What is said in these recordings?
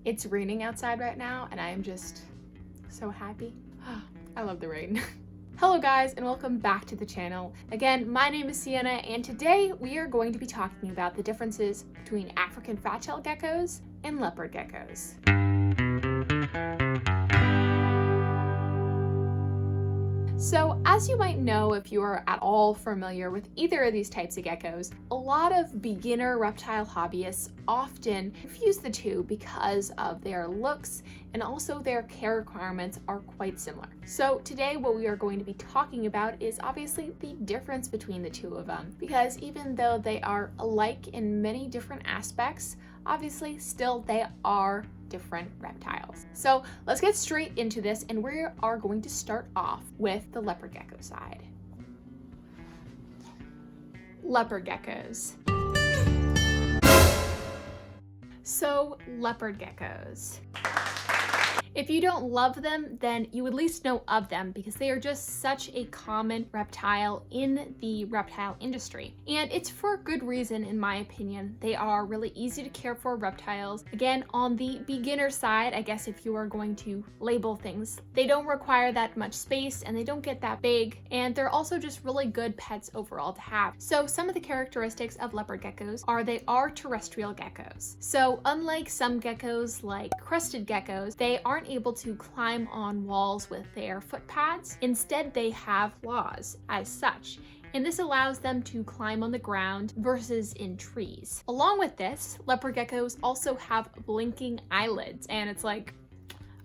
It's raining outside right now and I am just so happy. I love the rain. Hello guys and welcome back to the channel. Again, my name is Sienna and today we are going to be talking about the differences between African fat-tailed geckos and leopard geckos. So, as you might know if you are at all familiar with either of these types of geckos, a lot of beginner reptile hobbyists often confuse the two because of their looks and also their care requirements are quite similar. So today what we are going to be talking about is obviously the difference between the two of them, because even though they are alike in many different aspects, obviously still they are different reptiles. So let's get straight into this and we are going to start off with the leopard gecko side. Leopard geckos. So leopard geckos. If you don't love them, then you at least know of them because they are just such a common reptile in the reptile industry. And it's for good reason, in my opinion. They are really easy to care for reptiles. Again, on the beginner side, I guess if you are going to label things, they don't require that much space and they don't get that big. And they're also just really good pets overall to have. So some of the characteristics of leopard geckos are they are terrestrial geckos. So unlike some geckos like crested geckos, they aren't able to climb on walls with their foot pads. Instead, they have claws as such, and this allows them to climb on the ground versus in trees. Along with this, leopard geckos also have blinking eyelids, and it's like,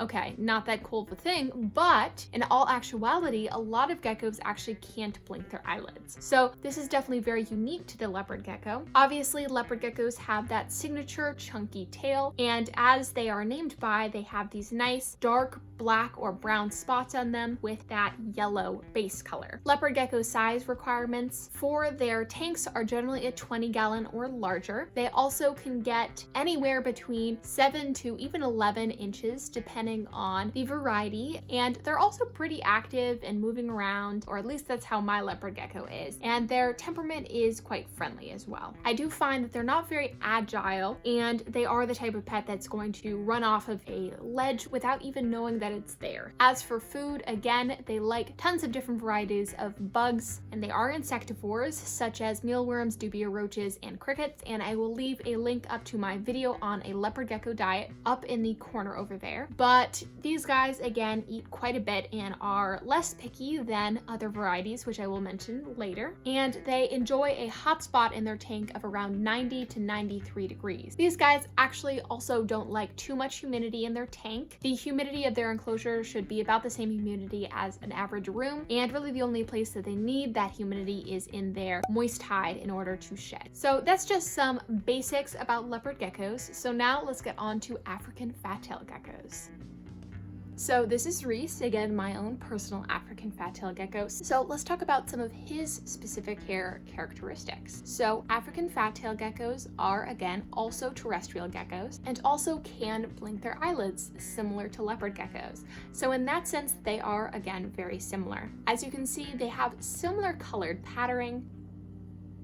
okay, not that cool of a thing, but in all actuality, a lot of geckos actually can't blink their eyelids. So this is definitely very unique to the leopard gecko. Obviously, leopard geckos have that signature chunky tail, and as they are named by, they have these nice dark black or brown spots on them with that yellow base color. Leopard gecko size requirements for their tanks are generally a 20-gallon or larger. They also can get anywhere between 7 to even 11 inches depending on the variety, and they're also pretty active and moving around, or at least that's how my leopard gecko is, and their temperament is quite friendly as well. I do find that they're not very agile, and they are the type of pet that's going to run off of a ledge without even knowing that it's there. As for food, again, they like tons of different varieties of bugs, and they are insectivores such as mealworms, dubia roaches, and crickets, and I will leave a link up to my video on a leopard gecko diet up in the corner over there. But these guys, again, eat quite a bit and are less picky than other varieties, which I will mention later. And they enjoy a hot spot in their tank of around 90 to 93 degrees. These guys actually also don't like too much humidity in their tank. The humidity of their enclosure should be about the same humidity as an average room, and really the only place that they need that humidity is in their moist hide in order to shed. So that's just some basics about leopard geckos. So now let's get on to African fat-tailed geckos. So this is Reese, again, my own personal African fat-tailed gecko. So let's talk about some of his specific hair characteristics. So African fat-tailed geckos are, again, also terrestrial geckos and also can blink their eyelids, similar to leopard geckos. So in that sense, they are, again, very similar. As you can see, they have similar colored patterning.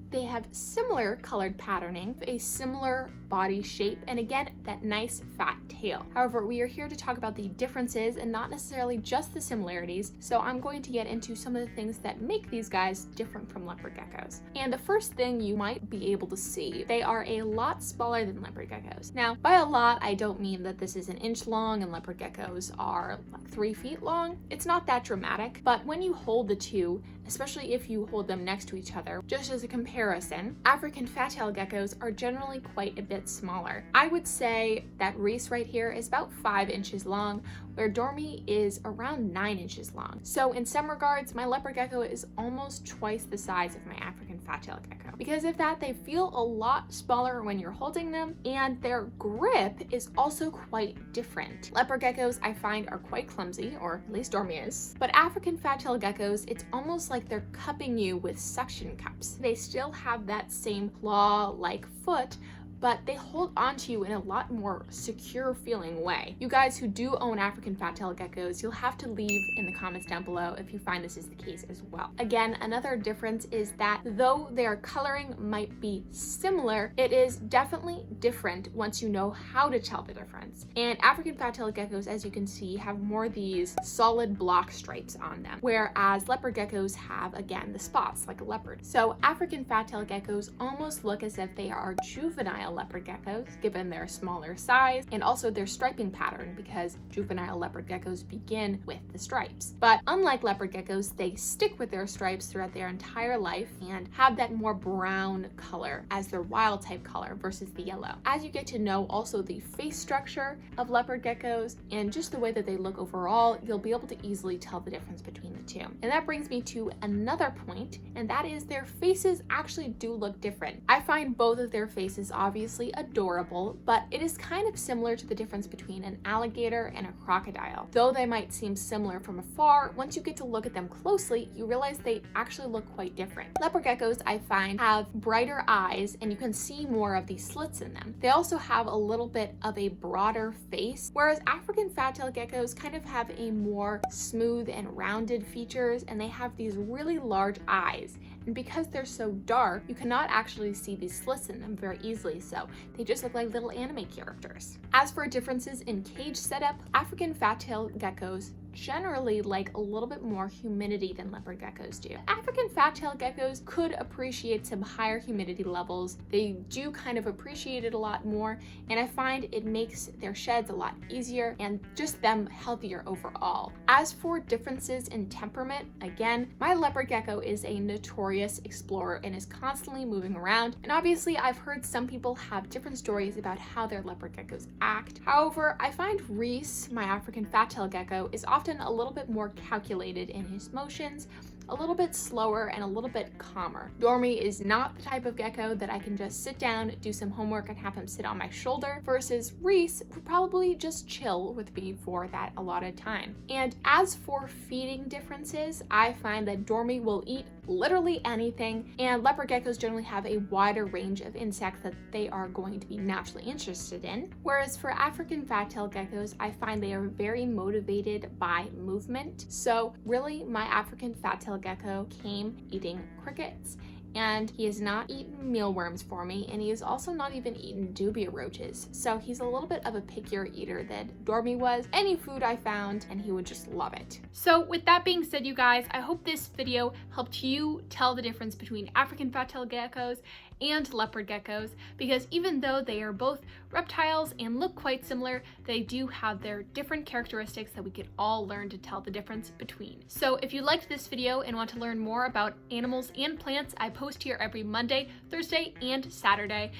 They have similar colored patterning, a similar body shape, and again, that nice fat tail. However, we are here to talk about the differences and not necessarily just the similarities, so I'm going to get into some of the things that make these guys different from leopard geckos. And the first thing you might be able to see, they are a lot smaller than leopard geckos. Now, by a lot, I don't mean that this is an inch long and leopard geckos are like 3 feet long. It's not that dramatic, but when you hold the two, especially if you hold them next to each other, just as a comparison, African fat-tailed geckos are generally quite a bit smaller. I would say that Reese right here is about 5 inches long, where Dormy is around 9 inches long. So in some regards, my leopard gecko is almost twice the size of my African fat-tailed gecko. Because of that, they feel a lot smaller when you're holding them, and their grip is also quite different. Leopard geckos, I find, are quite clumsy, or at least Dormy is. But African fat-tailed geckos, it's almost like they're cupping you with suction cups. They still have that same claw-like foot, but they hold onto you in a lot more secure feeling way. You guys who do own African fat-tailed geckos, you'll have to leave in the comments down below if you find this is the case as well. Again, another difference is that though their coloring might be similar, it is definitely different once you know how to tell the difference. And African fat-tailed geckos, as you can see, have more these solid block stripes on them, whereas leopard geckos have, again, the spots like a leopard. So African fat-tailed geckos almost look as if they are juvenile leopard geckos, given their smaller size and also their striping pattern, because juvenile leopard geckos begin with the stripes. But unlike leopard geckos, they stick with their stripes throughout their entire life and have that more brown color as their wild type color versus the yellow. As you get to know also the face structure of leopard geckos and just the way that they look overall, you'll be able to easily tell the difference between the two. And that brings me to another point, and that is their faces actually do look different. I find both of their faces obviously adorable, but it is kind of similar to the difference between an alligator and a crocodile. Though they might seem similar from afar, once you get to look at them closely, you realize they actually look quite different. Leopard geckos, I find, have brighter eyes and you can see more of these slits in them. They also have a little bit of a broader face, whereas African fat-tailed geckos kind of have a more smooth and rounded features, and they have these really large eyes. And because they're so dark, you cannot actually see these slits in them very easily, so they just look like little anime characters. As for differences in cage setup, African fat-tailed geckos generally like a little bit more humidity than leopard geckos do. African fat-tailed geckos could appreciate some higher humidity levels. They do kind of appreciate it a lot more, and I find it makes their sheds a lot easier and just them healthier overall. As for differences in temperament, again, my leopard gecko is a notorious explorer and is constantly moving around, and obviously I've heard some people have different stories about how their leopard geckos act. However, I find Reese, my African fat-tailed gecko, is often a little bit more calculated in his motions, a little bit slower and a little bit calmer. Dormy is not the type of gecko that I can just sit down, do some homework, and have him sit on my shoulder, versus Reese would probably just chill with me for that allotted time. And as for feeding differences, I find that Dormy will eat literally anything, and leopard geckos generally have a wider range of insects that they are going to be naturally interested in. Whereas for African fat-tailed geckos, I find they are very motivated by movement. So really, my African fat-tailed gecko came eating crickets, and he has not eaten mealworms for me, and he has also not even eaten dubia roaches. So he's a little bit of a pickier eater than Dormy was. Any food I found, and he would just love it. So with that being said, you guys, I hope this video helped you tell the difference between African fat-tailed geckos and leopard geckos, because even though they are both reptiles and look quite similar, they do have their different characteristics that we could all learn to tell the difference between. So if you liked this video and want to learn more about animals and plants, I post here every Monday, Thursday, and Saturday,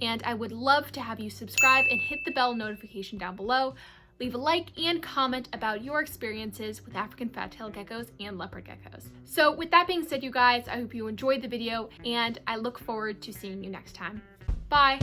and I would love to have you subscribe and hit the bell notification down below. Leave a like and comment about your experiences with African fat-tailed geckos and leopard geckos. So with that being said, you guys, I hope you enjoyed the video, and I look forward to seeing you next time. Bye!